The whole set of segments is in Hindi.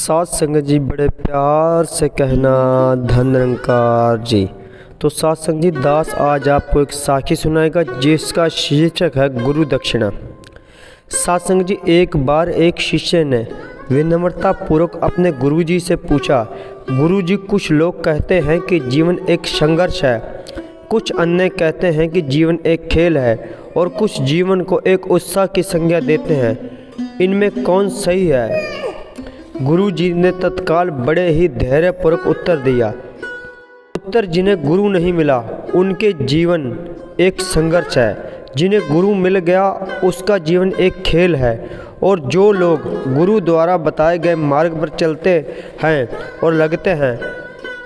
साथ संगत जी बड़े प्यार से कहना धन निरंकार जी। तो साथ संगत जी दास आज आपको एक साखी सुनाएगा जिसका शीर्षक है गुरु दक्षिणा। साथ संगत जी एक बार एक शिष्य ने विनम्रता पूर्वक अपने गुरु जी से पूछा, गुरु जी कुछ लोग कहते हैं कि जीवन एक संघर्ष है, कुछ अन्य कहते हैं कि जीवन एक खेल है और कुछ जीवन को एक उत्साह की संज्ञा देते हैं, इनमें कौन सही है? गुरु जी ने तत्काल बड़े ही धैर्यपूर्वक उत्तर दिया, उत्तर जिन्हें गुरु नहीं मिला उनके जीवन एक संघर्ष है, जिन्हें गुरु मिल गया उसका जीवन एक खेल है, और जो लोग गुरु द्वारा बताए गए मार्ग पर चलते हैं और लगते हैं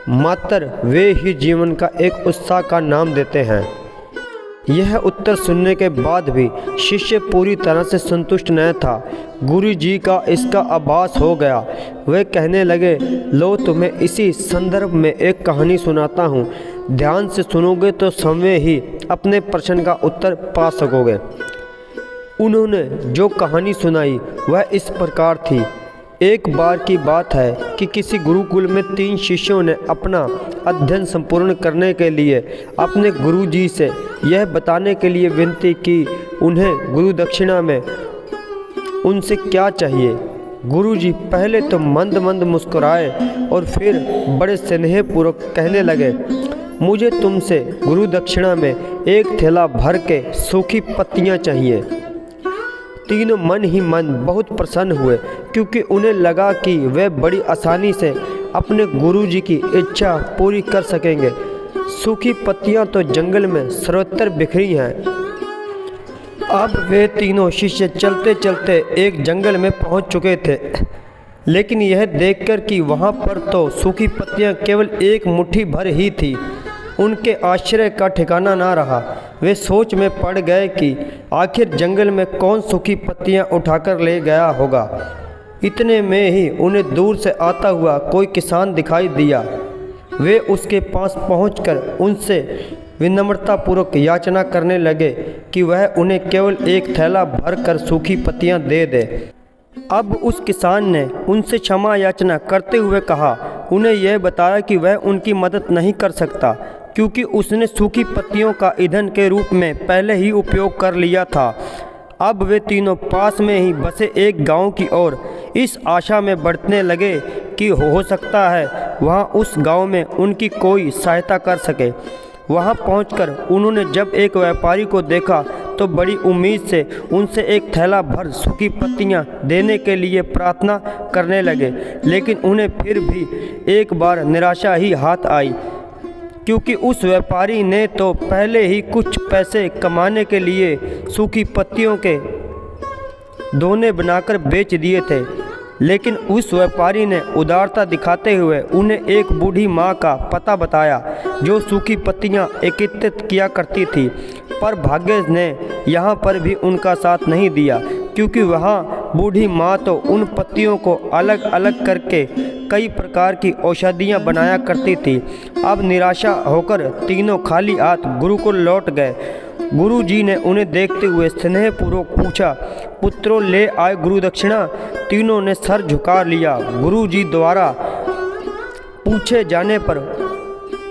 मात्र वे ही जीवन का एक उत्साह का नाम देते हैं। यह उत्तर सुनने के बाद भी शिष्य पूरी तरह से संतुष्ट न था। गुरु जी का इसका आभास हो गया। वे कहने लगे, लो तुम्हें इसी संदर्भ में एक कहानी सुनाता हूँ, ध्यान से सुनोगे तो समय ही अपने प्रश्न का उत्तर पा सकोगे। उन्होंने जो कहानी सुनाई वह इस प्रकार थी। एक बार की बात है कि किसी गुरुकुल में 3 शिष्यों ने अपना अध्ययन संपूर्ण करने के लिए अपने गुरु जी से यह बताने के लिए विनती की उन्हें गुरु दक्षिणा में उनसे क्या चाहिए। गुरु जी पहले तो मंद मंद मुस्कुराए और फिर बड़े स्नेहपूर्वक कहने लगे, मुझे तुमसे गुरु दक्षिणा में एक थैला भर के सूखी पत्तियाँ चाहिए। तीनों मन ही मन बहुत प्रसन्न हुए, क्योंकि उन्हें लगा कि वे बड़ी आसानी से अपने गुरु जी की इच्छा पूरी कर सकेंगे। सूखी पत्तियां तो जंगल में सर्वत्र बिखरी हैं। अब वे तीनों शिष्य चलते चलते एक जंगल में पहुंच चुके थे, लेकिन यह देखकर कि वहां पर तो सूखी पत्तियां केवल एक मुट्ठी भर ही थी, उनके आश्चर्य का ठिकाना ना रहा। वे सोच में पड़ गए कि आखिर जंगल में कौन सूखी पत्तियां उठाकर ले गया होगा। इतने में ही उन्हें दूर से आता हुआ कोई किसान दिखाई दिया। वे उसके पास पहुंचकर उनसे विनम्रतापूर्वक याचना करने लगे कि वह उन्हें केवल एक थैला भर कर सूखी पत्तियां दे दे। अब उस किसान ने उनसे क्षमा याचना करते हुए कहा, उन्हें यह बताया कि वह उनकी मदद नहीं कर सकता, क्योंकि उसने सूखी पत्तियों का ईंधन के रूप में पहले ही उपयोग कर लिया था। अब वे तीनों पास में ही बसे एक गांव की ओर इस आशा में बढ़ने लगे कि हो सकता है वहां उस गांव में उनकी कोई सहायता कर सके। वहां पहुंचकर उन्होंने जब एक व्यापारी को देखा तो बड़ी उम्मीद से उनसे एक थैला भर सूखी पत्तियां देने के लिए प्रार्थना करने लगे, लेकिन उन्हें फिर भी एक बार निराशा ही हाथ आई, क्योंकि उस व्यापारी ने तो पहले ही कुछ पैसे कमाने के लिए सूखी पत्तियों के दोने बनाकर बेच दिए थे। लेकिन उस व्यापारी ने उदारता दिखाते हुए उन्हें एक बूढ़ी माँ का पता बताया जो सूखी पत्तियाँ एकत्रित किया करती थी, पर भाग्य ने यहाँ पर भी उनका साथ नहीं दिया, क्योंकि वहाँ बूढ़ी माँ तो उन पत्तियों को अलग अलग करके कई प्रकार की औषधियाँ बनाया करती थी। अब निराशा होकर तीनों खाली हाथ गुरुकुल लौट गए। गुरु जी ने उन्हें देखते हुए स्नेहपूर्वक पूछा, पुत्रों ले आए गुरु दक्षिणा? तीनों ने सर झुका लिया। गुरु जी द्वारा पूछे जाने पर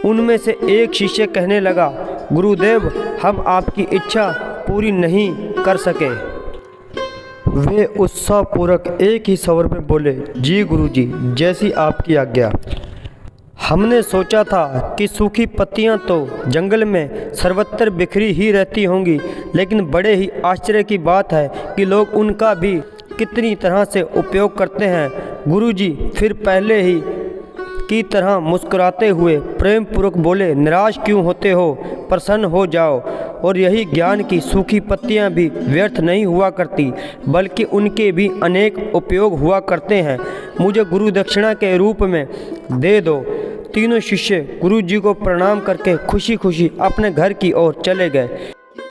उनमें से एक शिष्य कहने लगा, गुरुदेव हम आपकी इच्छा पूरी नहीं कर सके। वे उत्साहपूर्वक एक ही स्वर में बोले, जी गुरुजी, जैसी आपकी आज्ञा। हमने सोचा था कि सूखी पत्तियां तो जंगल में सर्वत्र बिखरी ही रहती होंगी, लेकिन बड़े ही आश्चर्य की बात है कि लोग उनका भी कितनी तरह से उपयोग करते हैं। गुरुजी फिर पहले ही की तरह मुस्कुराते हुए प्रेम पूर्वक बोले, निराश क्यों होते हो, प्रसन्न हो जाओ। और यही ज्ञान की सूखी पत्तियां भी व्यर्थ नहीं हुआ करती, बल्कि उनके भी अनेक उपयोग हुआ करते हैं। मुझे गुरु दक्षिणा के रूप में दे दो। तीनों शिष्य गुरु जी को प्रणाम करके खुशी खुशी अपने घर की ओर चले गए।